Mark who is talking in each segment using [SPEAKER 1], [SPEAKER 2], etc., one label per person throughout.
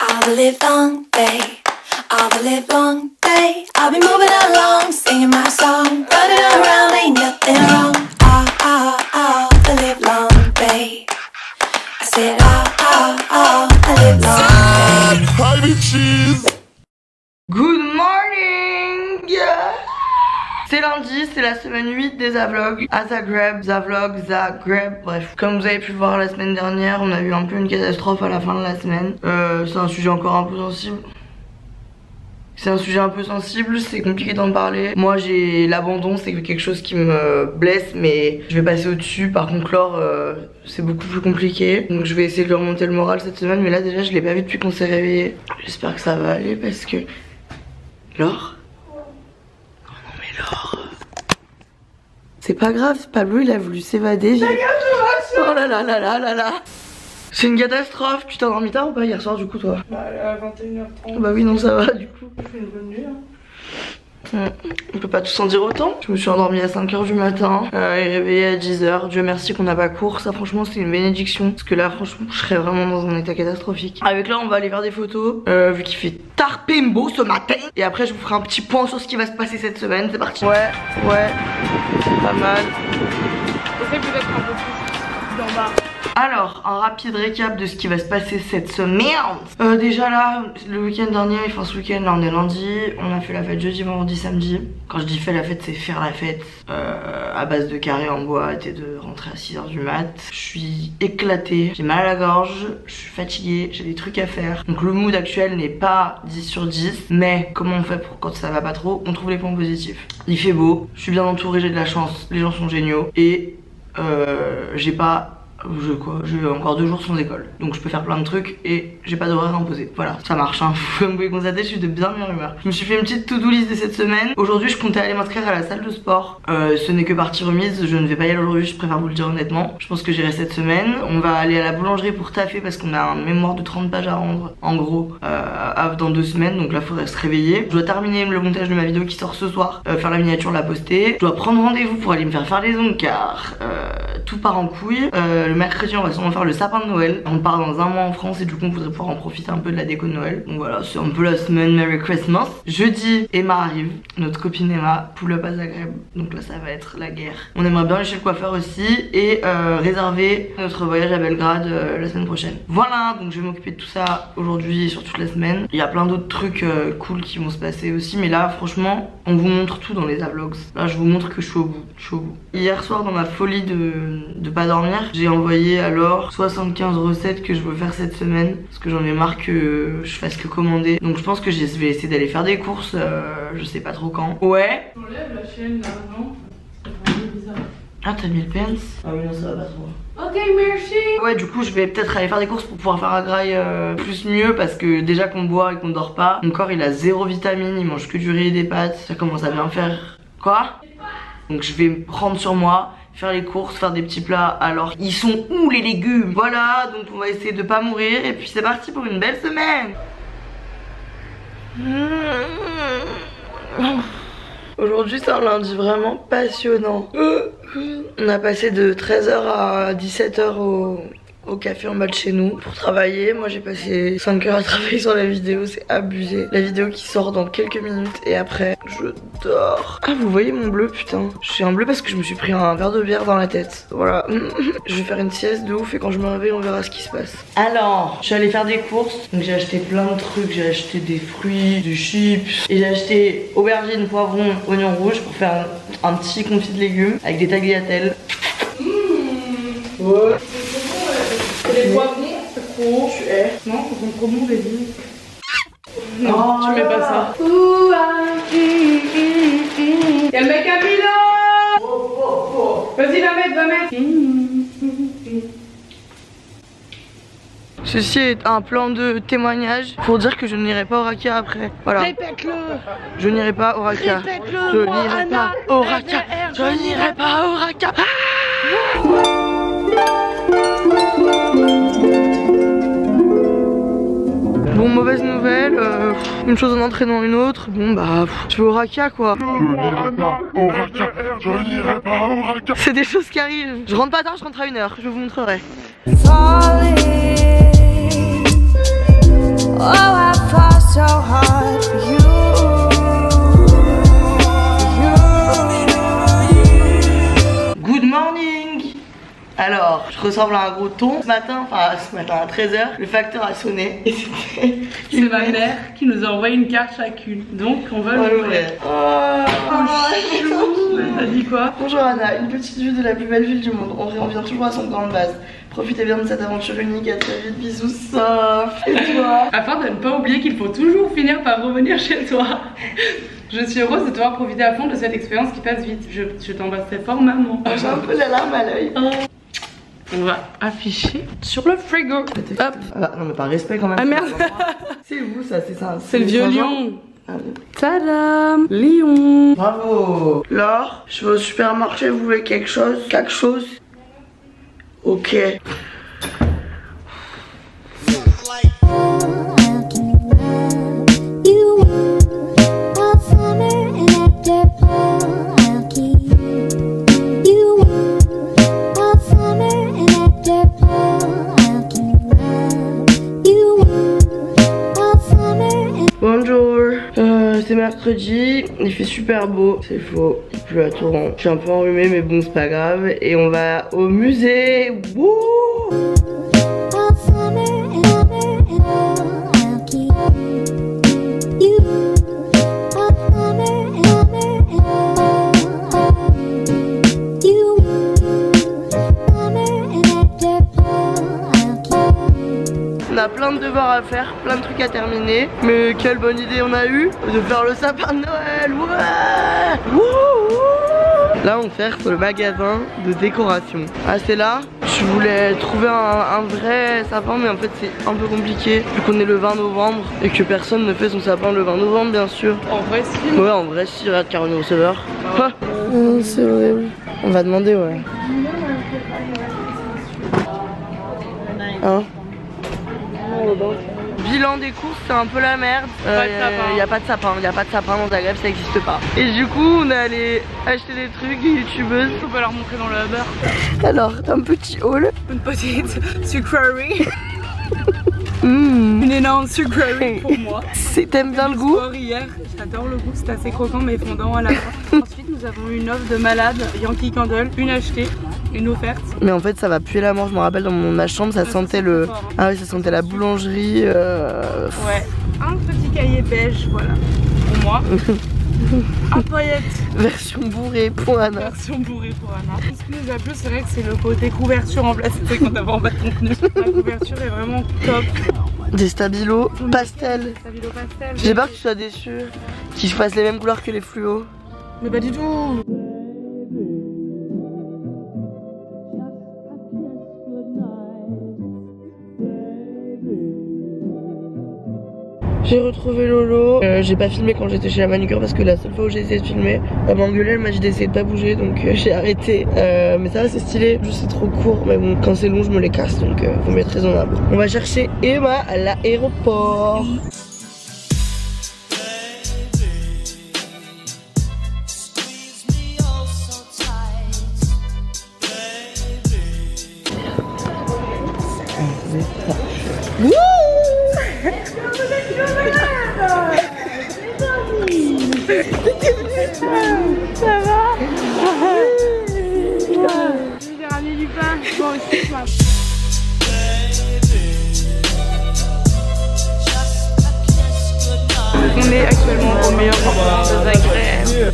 [SPEAKER 1] all the live long day, all the live long day. I'll be moving along, singing my song, running around, ain't nothing wrong. All the live long day. I said all the live long day.
[SPEAKER 2] Good morning! C'est lundi, c'est la semaine 8 des Zavlogs à Zagreb, Zagreb, bref. Comme vous avez pu le voir la semaine dernière, on a eu un peu une catastrophe à la fin de la semaine. C'est un sujet encore un peu sensible. C'est compliqué d'en parler. Moi j'ai l'abandon, c'est quelque chose qui me blesse, mais je vais passer au-dessus. Par contre Laure, c'est beaucoup plus compliqué. Donc je vais essayer de lui remonter le moral cette semaine, mais là déjà je l'ai pas vu depuis qu'on s'est réveillé. J'espère que ça va aller parce que... Laure ? Oh non mais Laure... C'est pas grave, Pablo il a voulu s'évader. Oh là là là là là là. C'est une catastrophe. Tu t'es endormi tard ou pas hier soir du coup toi?
[SPEAKER 3] Bah à 21h30.
[SPEAKER 2] Bah oui non ça va du coup.
[SPEAKER 3] Je fais une bonne nuit hein.
[SPEAKER 2] On peut pas tous en dire autant. Je me suis endormie à 5h du matin et réveillée à 10h. Dieu merci qu'on n'a pas cours. Ça franchement c'est une bénédiction. Parce que là franchement je serais vraiment dans un état catastrophique. Avec là on va aller faire des photos vu qu'il fait tarpembo ce matin. Et après je vous ferai un petit point sur ce qui va se passer cette semaine. C'est parti. Ouais, pas mal.
[SPEAKER 3] Essaye peut-être un peu plus d'en bas.
[SPEAKER 2] Alors, un rapide récap de ce qui va se passer cette semaine. Déjà là, le week-end dernier, enfin ce week-end, là on est lundi, on a fait la fête jeudi, vendredi, samedi. Quand je dis fait la fête, c'est faire la fête à base de carrés en boîte et de rentrer à 6h du mat. Je suis éclatée, j'ai mal à la gorge, je suis fatiguée, j'ai des trucs à faire. Donc le mood actuel n'est pas 10 sur 10, mais comment on fait pour quand ça va pas trop? On trouve les points positifs. Il fait beau, je suis bien entourée, j'ai de la chance, les gens sont géniaux et j'ai encore 2 jours sans école, donc je peux faire plein de trucs et j'ai pas d'horaire imposé. Voilà, ça marche hein. Vous pouvez constater, je suis de bien meilleure humeur. Je me suis fait une petite to-do list de cette semaine. Aujourd'hui je comptais aller m'inscrire à la salle de sport. Ce n'est que partie remise, je ne vais pas y aller aujourd'hui, je préfère vous le dire honnêtement. Je pense que j'irai cette semaine. On va aller à la boulangerie pour taffer parce qu'on a un mémoire de 30 pages à rendre en gros dans 2 semaines, donc là faudrait se réveiller. Je dois terminer le montage de ma vidéo qui sort ce soir, faire la miniature, la poster. Je dois prendre rendez-vous pour aller me faire les ongles car tout part en couille. Le mercredi on va sûrement faire le sapin de Noël. On part dans un mois en France et du coup on voudrait pouvoir en profiter un peu de la déco de Noël. Donc voilà, c'est un peu la semaine Merry Christmas. Jeudi Emma arrive, notre copine Emma, pull up à Zagreb. Donc là ça va être la guerre. On aimerait bien aller chez le coiffeur aussi et réserver notre voyage à Belgrade la semaine prochaine. Voilà, donc je vais m'occuper de tout ça aujourd'hui et sur toute la semaine. Il y a plein d'autres trucs cool qui vont se passer aussi, mais là franchement on vous montre tout dans les vlogs. Là je vous montre que je suis au bout, Hier soir dans ma folie de pas dormir, j'ai envoyé alors 75 recettes que je veux faire cette semaine parce que j'en ai marre que je fasse que commander. Donc je pense que je vais essayer d'aller faire des courses, je sais pas trop quand. Ouais.
[SPEAKER 3] J'enlève la chaîne là, non? C'est vraiment bizarre.
[SPEAKER 2] Ah t'as mis le pants? Ah oui non ça va pas trop.
[SPEAKER 3] Ok merci.
[SPEAKER 2] Ouais du coup je vais peut-être aller faire des courses pour pouvoir faire un graille plus mieux parce que déjà qu'on boit et qu'on dort pas, mon corps il a 0 vitamine, il mange que du riz et des pâtes. Ça commence à bien faire. Quoi? Donc je vais prendre sur moi, faire les courses, faire des petits plats. Alors ils sont où les légumes? Voilà, donc on va essayer de pas mourir et puis c'est parti pour une belle semaine. Aujourd'hui c'est un lundi vraiment passionnant. On a passé de 13h à 17h au café en bas de chez nous pour travailler. Moi j'ai passé 5 heures à travailler sur la vidéo, c'est abusé. La vidéo qui sort dans quelques minutes et après je dors. Ah vous voyez mon bleu, putain. Je suis un bleu parce que je me suis pris un verre de bière dans la tête. Voilà. Je vais faire une sieste de ouf et quand je me réveille on verra ce qui se passe. Alors je suis allée faire des courses. Donc j'ai acheté plein de trucs, j'ai acheté des fruits, des chips. Et j'ai acheté aubergines, poivrons, oignons rouges pour faire un petit confit de légumes avec des tagliatelles. Ouais.
[SPEAKER 3] Les poivrons, c'est trop. Tu es. Non, ils sont trop bons les vies. Non, tu mets pas ça. Y'a le mec à Milo. Vas-y, va mettre.
[SPEAKER 2] Ceci est un plan de témoignage pour dire que je n'irai pas au Raqqa après. Voilà.
[SPEAKER 3] Répète-le.
[SPEAKER 2] Je n'irai pas au Raqqa.
[SPEAKER 3] Répète-le.
[SPEAKER 2] Je n'irai pas au Raqqa. Je n'irai pas au Raqqa. Bon, mauvaise nouvelle, une chose en entraînant une autre. Bon bah, je vais au Raqqa quoi. Je n'irai pas au Raqqa. Je n'irai pas au Raqqa. C'est des choses qui arrivent. Je rentre pas tard, je rentre à 1h. Je vous montrerai.
[SPEAKER 1] Oh
[SPEAKER 2] ressemble à un gros thon. Ce matin à 13h, le facteur a sonné et c'était
[SPEAKER 3] c'est ma mère qui nous a envoyé une carte chacune. Donc on va l'ouvrir. Chou. T'as dit quoi?
[SPEAKER 2] Bonjour Anna, une petite vue de la plus belle ville du monde. On revient toujours à son temps de base. Profitez bien de cette aventure unique, à très vite, bisous Soph. Et toi?
[SPEAKER 3] Afin de ne pas oublier qu'il faut toujours finir par revenir chez toi. Je suis heureuse de pouvoir profiter à fond de cette expérience qui passe vite. Je t'embrasse très fort, maman.
[SPEAKER 2] J'ai un peu la larme à l'œil.
[SPEAKER 3] On va afficher sur le frigo. Hop.
[SPEAKER 2] Ah, non mais par respect quand même.
[SPEAKER 3] Ah merde.
[SPEAKER 2] C'est où ça? C'est ça?
[SPEAKER 3] C'est le vieux lion.
[SPEAKER 2] Ah, bon.
[SPEAKER 3] Tadam, lion.
[SPEAKER 2] Bravo. Laure, je vais au supermarché, vous voulez quelque chose? Quelque chose? Ok. Bonjour, c'est mercredi, il fait super beau, c'est faux, il pleut à torrent. Je suis un peu enrhumée mais bon c'est pas grave. Et on va au musée. Wouh! On a plein de devoirs à faire, plein de trucs à terminer. Mais quelle bonne idée on a eu de faire le sapin de Noël. Ouais. Wouhou. Là on cherche le magasin de décoration. Ah c'est là. Je voulais trouver un vrai sapin mais en fait c'est un peu compliqué vu qu'on est le 20 novembre et que personne ne fait son sapin le 20 novembre bien sûr.
[SPEAKER 3] En vrai si.
[SPEAKER 2] Ouais en vrai si, regarde Caroline Receveur. Ah. Oh, c'est horrible. On va demander ouais. Hein? Bilan des courses, c'est un peu la merde. Y a pas de sapin, dans Zagreb, ça existe pas. Et du coup, on est allé acheter des trucs, des youtubeuses.
[SPEAKER 3] On peut leur montrer dans le Uber.
[SPEAKER 2] Alors, un petit haul.
[SPEAKER 3] Une petite sucrerie. Une énorme sucrerie pour moi.
[SPEAKER 2] T'aimes bien le goût?
[SPEAKER 3] Hier, j'adore le goût, c'est assez croquant mais fondant à la fin. Ensuite, nous avons une offre de malade, Yankee Candle, une achetée. Une offerte.
[SPEAKER 2] Mais en fait ça va puer la mort, je me rappelle dans ma chambre ça sentait le...
[SPEAKER 3] Fort, hein.
[SPEAKER 2] Ah oui ça sentait la boulangerie.
[SPEAKER 3] Ouais, un petit cahier beige, voilà, pour moi. Un paillette.
[SPEAKER 2] Version bourrée pour Anna.
[SPEAKER 3] Version bourrée pour Anna. Ce qui nous a plu c'est vrai que c'est le côté couverture en plastique qu'on avait en bas de contenu. La couverture est vraiment top.
[SPEAKER 2] Des stabilos pastel.
[SPEAKER 3] Stabilo pastel.
[SPEAKER 2] J'ai peur que tu sois déçu, qu'ils fassent les mêmes couleurs que les fluos.
[SPEAKER 3] Mais pas du tout.
[SPEAKER 2] J'ai retrouvé Lolo. J'ai pas filmé quand j'étais chez la manucure parce que la seule fois où j'ai essayé de filmer, elle m'a engueulé, elle m'a dit d'essayer de pas bouger donc j'ai arrêté. Mais ça va, c'est stylé, juste c'est trop court. Mais bon, quand c'est long, je me les casse donc faut m'être raisonnable. On va chercher Emma à l'aéroport. Wouh! Ça va?
[SPEAKER 3] J'ai ramené du pain. Moi aussi, moi. On est actuellement au meilleur restaurant de Zagreb.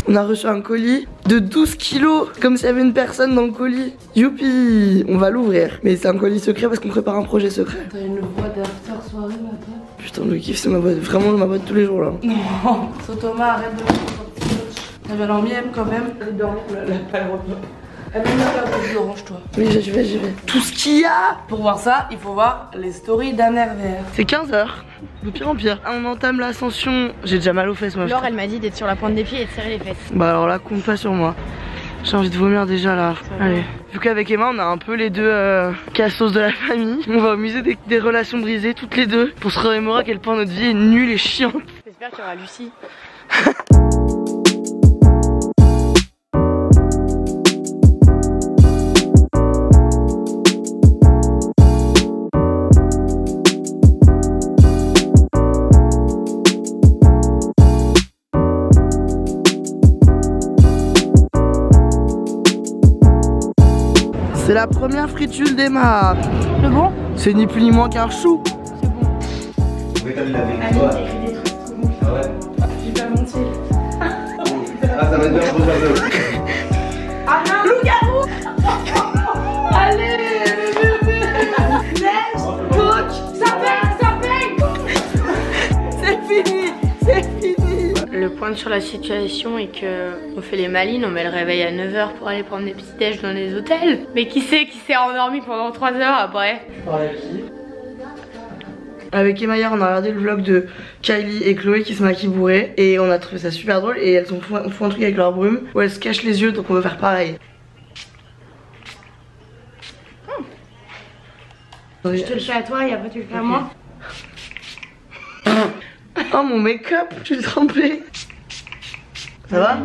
[SPEAKER 2] On a reçu un colis de 12 kilos, comme s'il y avait une personne dans le colis. Youpi! On va l'ouvrir. Mais c'est un colis secret parce qu'on prépare un projet secret.
[SPEAKER 3] T'as une voix d'after soirée ma pote.
[SPEAKER 2] Putain, le kiff, c'est ma boîte. Vraiment ma boîte tous les jours là.
[SPEAKER 3] Non, So Thomas, arrête de me faire. T'as bien en miel quand même. Elle dort, pas le repas. Elle vient de faire des oranges, toi.
[SPEAKER 2] Oui, j'y vais. Tout ce qu'il y a!
[SPEAKER 3] Pour voir ça, il faut voir les stories d'Anne Hervé.
[SPEAKER 2] C'est 15h. De pire en pire. On entame l'ascension. J'ai déjà mal aux fesses, moi.
[SPEAKER 4] Laure, elle m'a dit d'être sur la pointe des pieds et de serrer les fesses.
[SPEAKER 2] Bah alors là, compte pas sur moi. J'ai envie de vomir déjà là. Allez. Vu qu'avec Emma, on a un peu les deux cassos de la famille. On va au musée des relations brisées, toutes les deux, pour se remémorer à quel point notre vie est nulle et chiante.
[SPEAKER 4] J'espère qu'il y aura Lucie.
[SPEAKER 2] C'est la première fritule d'Emma.
[SPEAKER 4] C'est bon?
[SPEAKER 2] C'est ni plus ni moins qu'un chou.
[SPEAKER 4] C'est bon.
[SPEAKER 5] Oui, t'as mis la victoire. Ah ouais?
[SPEAKER 3] J'ai pas menti.
[SPEAKER 5] Ah, ça va être bien pour ça.
[SPEAKER 3] Ah non, loup-garou. Allez,
[SPEAKER 2] Next cook.
[SPEAKER 3] ça pègue.
[SPEAKER 2] C'est fini. C'est fini.
[SPEAKER 4] Le point sur la situation est que on fait les malines, on met le réveil à 9h pour aller prendre des petits déj dans des hôtels. Mais qui s'est endormi pendant 3 heures après?
[SPEAKER 2] Avec Emma hier, on a regardé le vlog de Kylie et Chloé qui se maquillent bourrées et on a trouvé ça super drôle et elles font un truc avec leur brume où elles se cachent les yeux, donc on va faire pareil.
[SPEAKER 4] Je te le fais à toi et après tu le fais à moi.
[SPEAKER 2] Oh mon make-up, je suis trempée. Ça va?